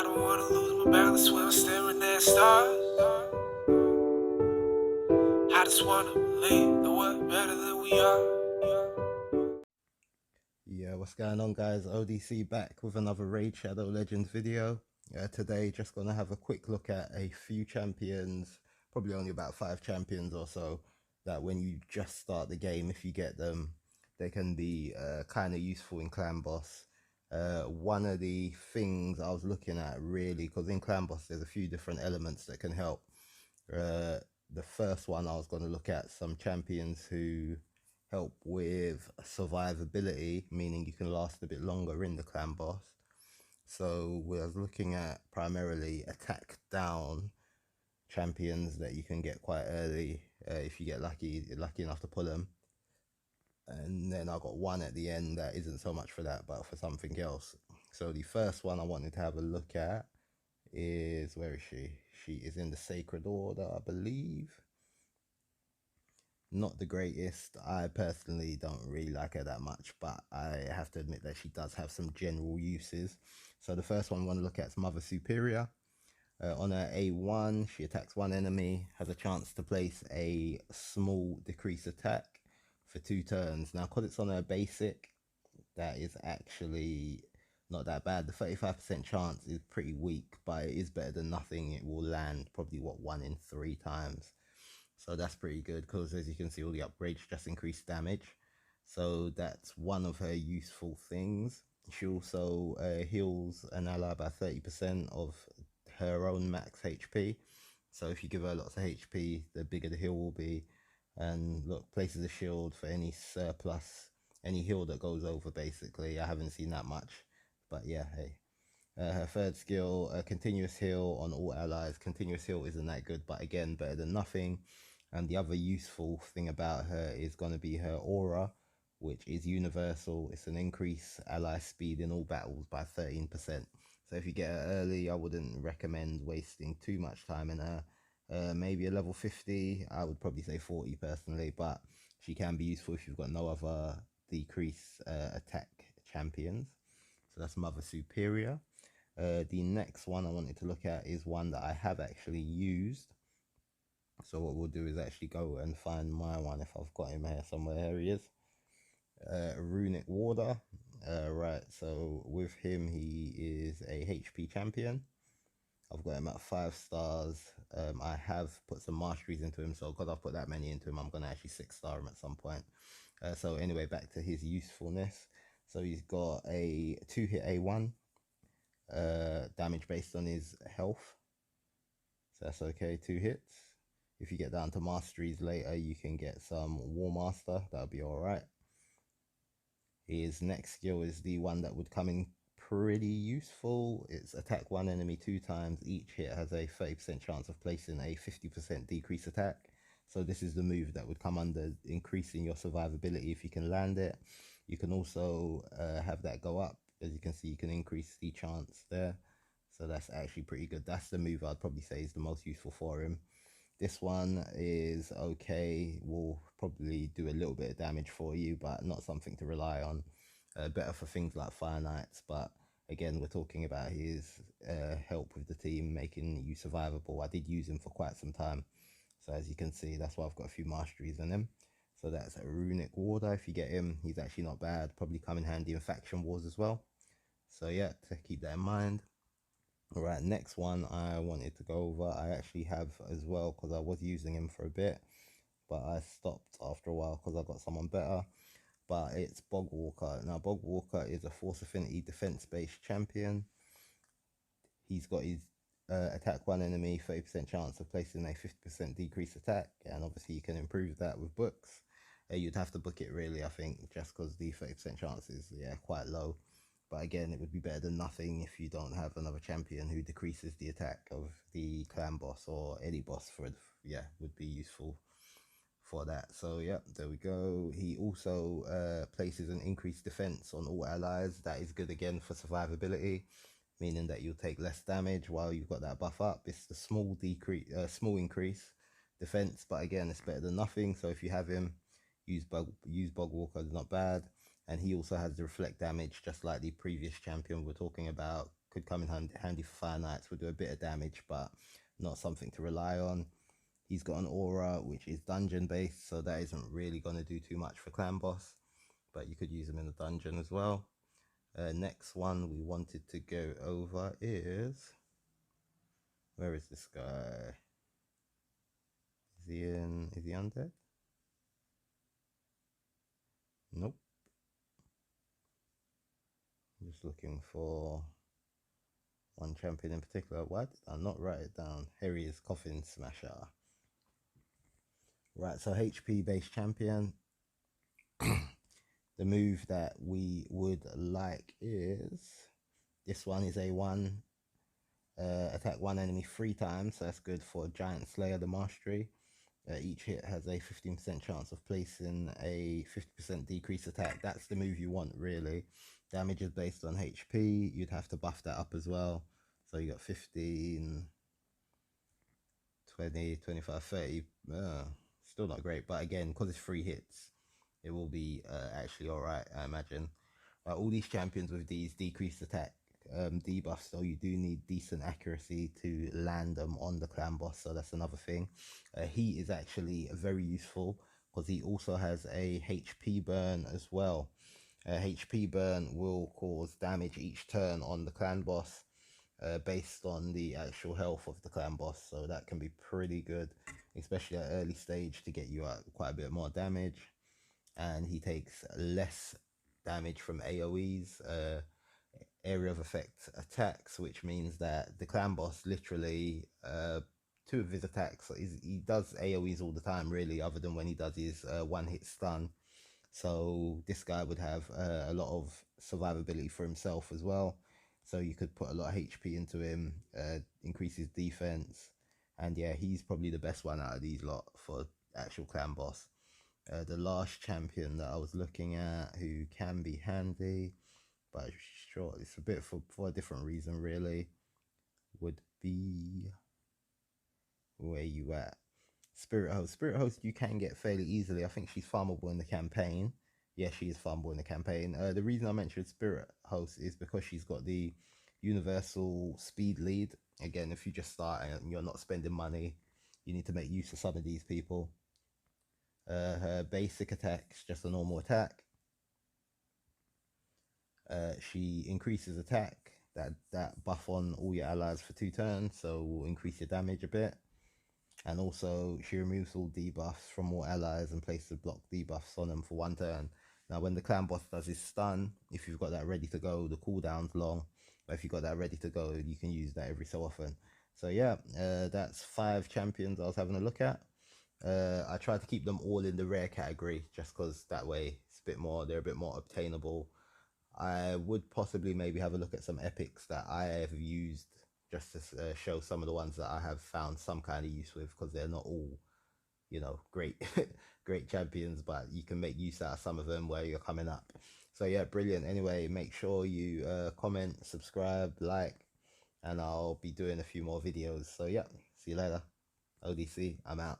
I don't wanna lose my balance when I'm staring at stars. I just wanna believe that we're better than we are. Yeah, what's going on, guys? ODC back with another Raid Shadow Legends video. Today, just gonna have a quick look at a few champions, probably only about 5 champions or so, that when you just start the game, if you get them, they can be kind of useful in Clan Boss. One of the things I was looking at really, because in Clan Boss there's a few different elements that can help. The first one I was going to look at some champions who help with survivability, meaning you can last a bit longer in the clan boss. So we was looking at primarily attack down champions that you can get quite early if you get lucky enough to pull them. And then I got one at the end that isn't so much for that, but for something else. So the first one I wanted to have a look at is, where is she? She is in the Sacred Order, I believe. Not the greatest. I personally don't really like her that much, but I have to admit that she does have some general uses. So the first one I want to look at is Mother Superior. On her A1, she attacks one enemy, has a chance to place a small decrease attack for 2 turns. Now, because it's on her basic, that is actually not that bad. The 35% chance is pretty weak, but it is better than nothing. It will land probably, what, 1 in 3 times. So that's pretty good because, as you can see, all the upgrades just increase damage. So that's one of her useful things. She also heals an ally by 30% of her own max HP. So if you give her lots of HP, the bigger the heal will be. And look, places a shield for any surplus, any heal that goes over, basically. I haven't seen that much, but yeah, hey. Her third skill, continuous heal on all allies. Continuous heal isn't that good, but again, better than nothing. And the other useful thing about her is going to be her aura, which is universal. It's an increase ally speed in all battles by 13%. So if you get her early, I wouldn't recommend wasting too much time in her. Maybe a level 50, I would probably say 40 personally, but she can be useful if you've got no other decrease attack champions. So that's Mother Superior. The next one I wanted to look at is one that I have actually used. So what we'll do is actually go and find my one if I've got him here somewhere. Here he is. Runic Warder. Right, so with him, he is a HP champion. I've got him at 5 stars. I have put some masteries into him, so because I've put that many into him, I'm going to actually 6-star him at some point. So anyway, back to his usefulness. So he's got a 2-hit A1, damage based on his health. So that's okay, 2 hits. If you get down to masteries later, you can get some War Master. That'll be alright. His next skill is the one that would come in pretty useful. It's attack one enemy 2 times. Each hit has a 30% chance of placing a 50% decrease attack. So this is the move that would come under increasing your survivability if you can land it. You can also have that go up. As you can see, you can increase the chance there. So that's actually pretty good. That's the move I'd probably say is the most useful for him. This one is okay, will probably do a little bit of damage for you, but not something to rely on. Better for things like Fire Knights, but again, we're talking about his help with the team, making you survivable. I did use him for quite some time, so as you can see, that's why I've got a few masteries in him. So that's a Runic Warder. If you get him, he's actually not bad. Probably come in handy in faction wars as well. So yeah, to keep that in mind. All right, next one I wanted to go over, I actually have as well because I was using him for a bit, but I stopped after a while because I got someone better. But it's Bogwalker. Now, Bogwalker is a Force Affinity defense-based champion. He's got his attack one enemy, 30% chance of placing a 50% decrease attack, and obviously you can improve that with books. You'd have to book it really, I think, just because the 30% chance is quite low. But again, it would be better than nothing if you don't have another champion who decreases the attack of the clan boss or any boss would be useful for that. So yeah, there we go. He also places an increased defense on all allies. That is good again for survivability, meaning that you'll take less damage while you've got that buff up. It's the small increase defense, but again, it's better than nothing. So if you have him, use Bogwalker, is not bad. And he also has the reflect damage, just like the previous champion we're talking about, could come in handy for Fire Knights, would do a bit of damage, but not something to rely on. He's got an aura which is dungeon based, so that isn't really going to do too much for Clan Boss, but you could use him in the dungeon as well. Next one we wanted to go over is, where is this guy? Is he undead? Nope. I'm just looking for one champion in particular. Why did I not write it down? Here he is, Coffin Smasher. Right, so HP based champion. The move that we would like is, this one is A1. Attack one enemy 3 times, so that's good for Giant Slayer, the mastery. Each hit has a 15% chance of placing a 50% decrease attack. That's the move you want, really. Damage is based on HP. You'd have to buff that up as well. So you got 15, 20, 25, 30. Still not great, but again, because it's 3 hits, it will be actually alright, I imagine. All these champions with these decreased attack debuffs, so you do need decent accuracy to land them on the Clan Boss, so that's another thing. He is actually very useful because he also has a HP burn as well. HP burn will cause damage each turn on the Clan Boss based on the actual health of the Clan Boss, so that can be pretty good, especially at early stage, to get you out quite a bit more damage. And he takes less damage from AoEs, area of effect attacks, which means that the Clan Boss literally 2 of his attacks, he does AoEs all the time, really, other than when he does his one hit stun. So this guy would have a lot of survivability for himself as well, so you could put a lot of HP into him, increase his defense, and yeah, he's probably the best one out of these lot for actual Clan Boss. The last champion that I was looking at who can be handy, but sure, it's a bit for a different reason, really, would be, where you at? Spirit Host. Spirit Host you can get fairly easily. I think she's farmable in the campaign. Yeah, she is farmable in the campaign. The reason I mentioned Spirit Host is because she's got the universal speed lead. Again, if you just start and you're not spending money, you need to make use of some of these people. Her basic attack is just a normal attack. She increases attack, that buff on all your allies for 2 turns, so will increase your damage a bit. And also she removes all debuffs from all allies and places block debuffs on them for 1 turn. Now when the Clan Boss does his stun, if you've got that ready to go, the cooldown's long, but if you've got that ready to go, you can use that every so often. So yeah, that's 5 champions I was having a look at. I tried to keep them all in the rare category, just because that way it's a bit more, they're a bit more obtainable. I would possibly maybe have a look at some epics that I have used, just to show some of the ones that I have found some kind of use with, because they're not all, you know, great great champions, but you can make use out of some of them where you're coming up. So yeah, brilliant. Anyway, make sure you comment, subscribe, like, and I'll be doing a few more videos. So yeah, see you later. ODC, I'm out.